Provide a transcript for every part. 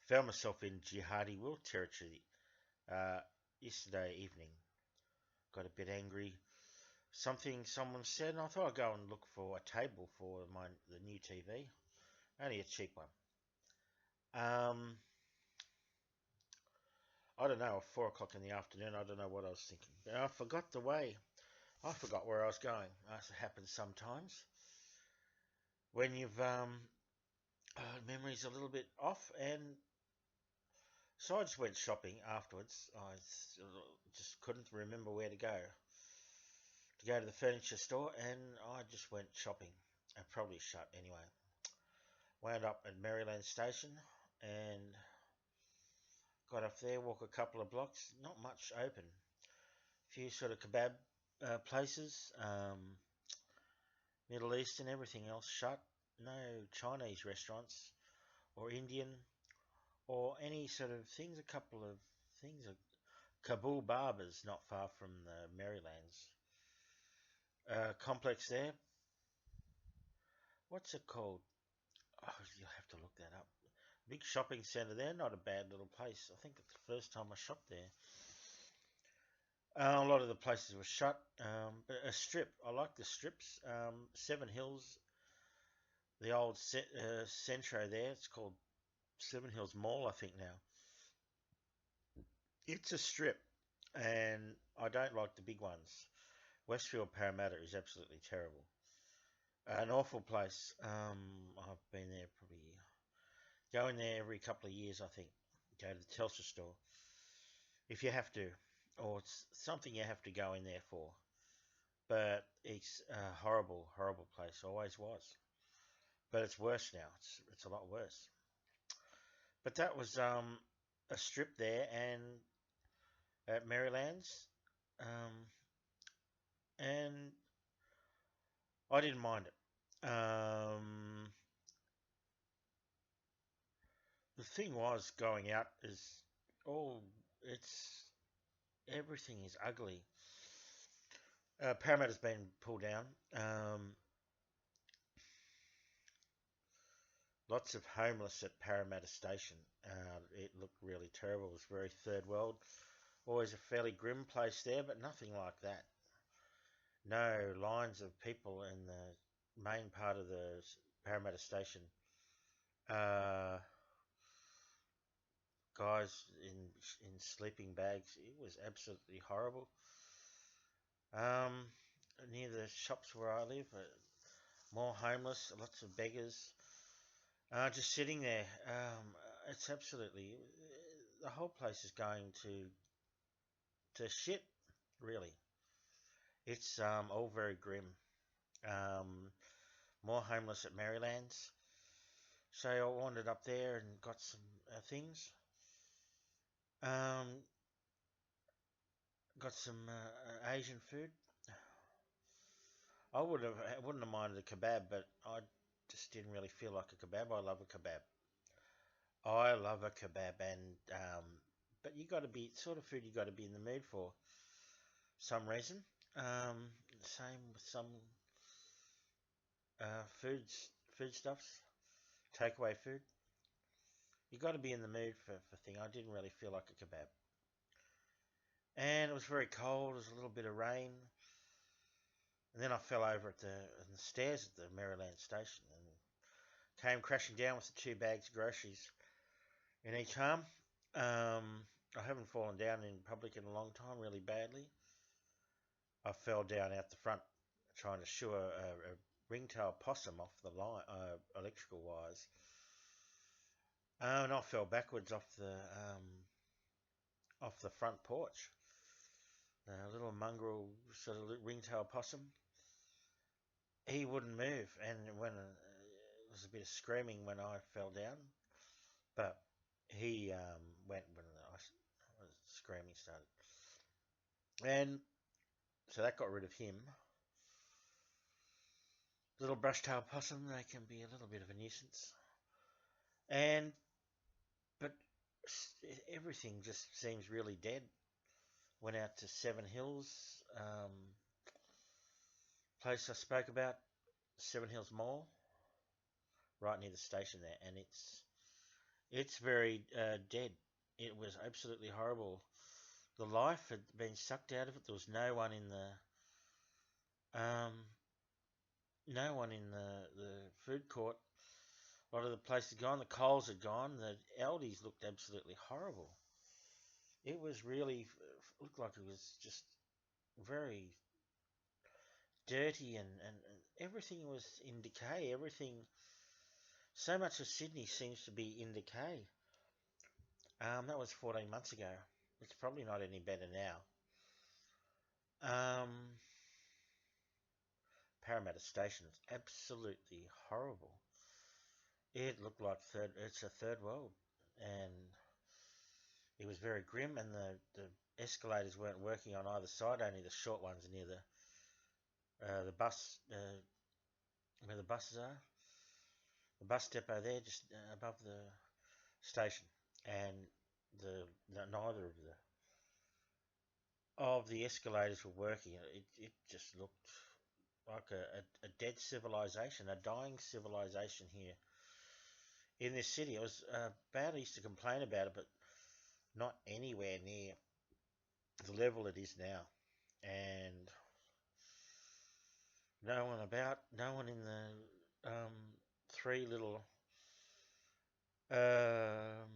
Found myself in Jihadi Will territory yesterday evening. Got a bit angry. Someone said, and I thought I'd go and look for a table for the new TV. Only a cheap one. Um, I don't know, 4 o'clock in the afternoon. I don't know what I was thinking. But I forgot the way. I forgot where I was going. That happens sometimes when you've memory's a little bit off, and so I just went shopping afterwards. I just couldn't remember where to go to the furniture store, and I just went shopping. Probably shut anyway. Wound up at Merrylands station and got off there, walk a couple of blocks. Not much open. A few sort of kebab places, Middle Eastern, everything else shut. No Chinese restaurants or Indian or any sort of things. A couple of things. Kabul Barbers not far from the Merrylands complex there. What's it called? Oh, you'll have to look that up. Big shopping centre there, not a bad little place. I think it's the first time I shopped there. A lot of the places were shut, but a strip. I like the strips. Seven Hills, the old Centro there. It's called Seven Hills Mall, I think now. It's a strip, and I don't like the big ones. Westfield Parramatta is absolutely terrible. An awful place. I've been there probably going there every couple of years, I think. Go to the Telstra store if you have to, or it's something you have to go in there for. But it's a horrible, horrible place. Always was. But it's worse now. It's a lot worse. But that was a strip there, and at Merrylands, um, and I didn't mind it. The thing was going out is it's everything is ugly. Parramatta's been pulled down. Lots of homeless at Parramatta Station. It looked really terrible. It was very third world. Always a fairly grim place there, but nothing like that. No lines of people in the main part of the Parramatta Station. Uh, Guys in sleeping bags. It was absolutely horrible. Um, Near the shops where I live, more homeless, lots of beggars, just sitting there. It's absolutely the whole place is going to shit. Really, it's all very grim. Um, More homeless at Merrylands. So I wandered up there and got some things. Um, got some Asian food. I wouldn't have minded a kebab, but I just didn't really feel like a kebab. I love a kebab. I love a kebab, and but you got to be sort of food you got to be in the mood for some reason. Same with some foodstuffs, takeaway food. You got to be in the mood for thing. I didn't really feel like a kebab, and it was very cold. There was a little bit of rain, and then I fell over on the stairs at the Merryland station and came crashing down with the 2 bags of groceries in each arm. I haven't fallen down in public in a long time, really badly. I fell down out the front trying to shoo a ringtail possum off the electrical wires. And I fell backwards off the front porch. A little mongrel sort of ringtail possum. He wouldn't move, and when it was a bit of screaming when I fell down, but he went when I screaming started, and so that got rid of him. Little brush-tailed possum, they can be a little bit of a nuisance, and but everything just seems really dead. Went out to Seven Hills, place I spoke about, Seven Hills Mall, right near the station there, and It's very dead. It was absolutely horrible. The life had been sucked out of it. There was um, no one in the food court. A lot of the places had gone. The Coles had gone. The Aldi's looked absolutely horrible. It was really looked like it was just very dirty, and everything was in decay. Everything, so much of Sydney seems to be in decay. That was 14 months ago. It's probably not any better now. Um, Parramatta Station is absolutely horrible. It looked like it's a third world, and it was very grim. And the escalators weren't working on either side, only the short ones near the bus where the buses are. The bus depot there, just above the station, and neither of the escalators were working. It just looked like a dead civilization, a dying civilization here in this city. It was bad. I used to complain about it, but not anywhere near the level it is now. And no one about, no one in the three little um,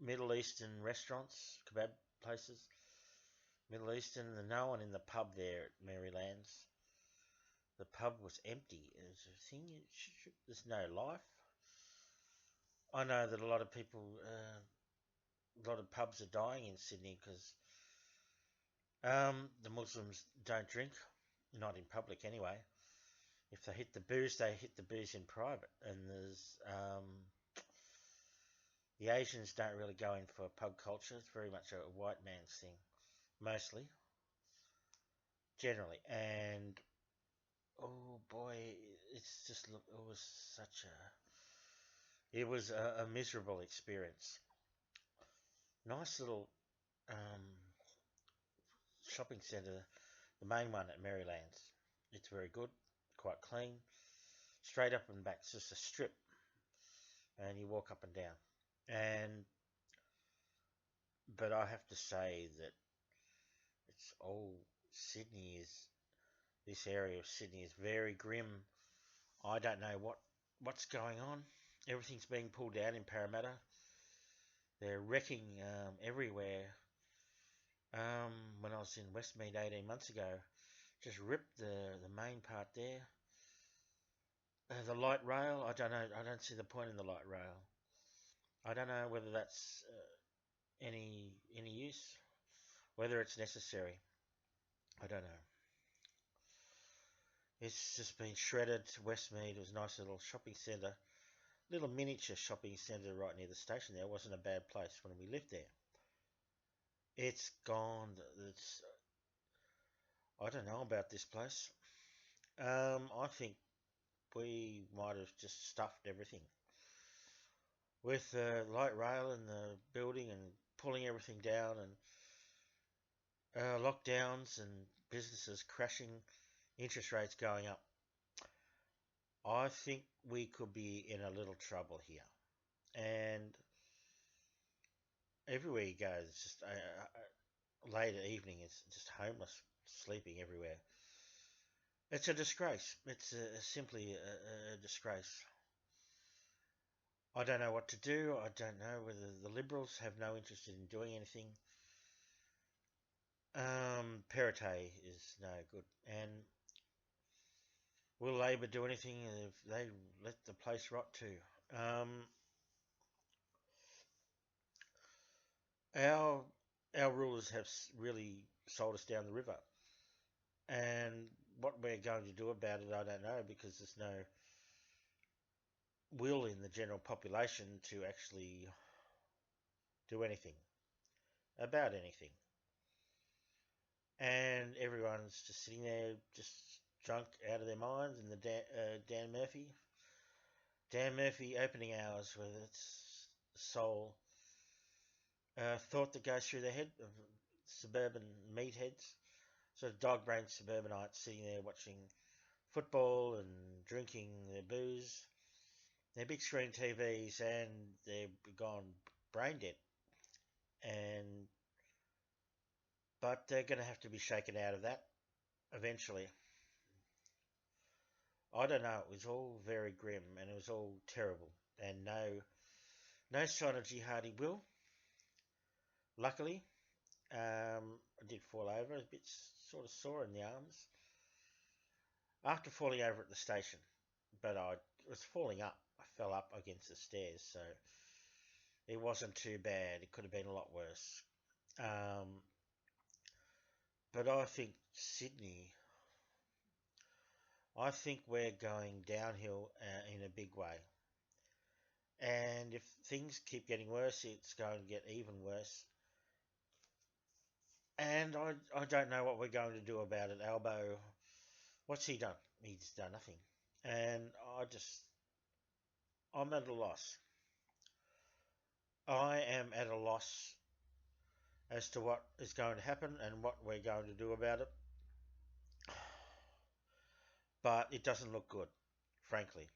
Middle Eastern restaurants, kebab places, Middle Eastern, and no one in the pub there at Merrylands. The pub was empty. There's a thing. There's no life. I know that a lot of people, a lot of pubs are dying in Sydney because the Muslims don't drink, not in public anyway. If they hit the booze, they hit the booze in private. And the Asians don't really go in for pub culture. It's very much a white man's thing, mostly, generally. And oh boy, it's just look. It was such a miserable experience. Nice little um, shopping centre, the main one at Merrylands. It's very good, quite clean, straight up and back. It's just a strip, and you walk up and down. And but I have to say that it's Sydney is this area of Sydney is very grim. I don't know what's going on. Everything's being pulled down in Parramatta. They're wrecking everywhere. When I was in Westmead 18 months ago, just ripped the main part there. The light rail, I don't know. I don't see the point in the light rail. I don't know whether that's any use, whether it's necessary. I don't know. It's just been shredded. Westmead was a nice little shopping centre, little miniature shopping centre right near the station. There it wasn't a bad place when we lived there. It's gone. It's I don't know about this place. I think we might have just stuffed everything with the light rail and the building and pulling everything down and lockdowns and businesses crashing, interest rates going up. I think we could be in a little trouble here. And everywhere you go, it's just late evening, it's just homeless sleeping everywhere. It's a disgrace. It's simply a disgrace. I don't know what to do. I don't know whether the Liberals have no interest in doing anything. Perrottet is no good. And will Labor do anything if they let the place rot too? Our our rulers have really sold us down the river, and what we're going to do about it, I don't know, because there's no will in the general population to actually do anything about anything. And everyone's just sitting there, just drunk out of their minds. And the Dan Murphy opening hours with its sole thought that goes through the head of suburban meatheads, sort of dog-brained suburbanites sitting there watching football and drinking their booze. They're big screen TVs and they're gone brain dead. And but they're going to have to be shaken out of that eventually. I don't know. It was all very grim and it was all terrible, and no sign of Jihadi will. Luckily, I did fall over, a bit sort of sore in the arms after falling over at the station, but I was falling up. I fell up against the stairs, so it wasn't too bad. It could have been a lot worse. Um, but I think Sydney, I think we're going downhill in a big way. And if things keep getting worse, it's going to get even worse. And I don't know what we're going to do about it. Albo, what's he done? He's done nothing. And I'm at a loss. I am at a loss as to what is going to happen and what we're going to do about it. But it doesn't look good, frankly.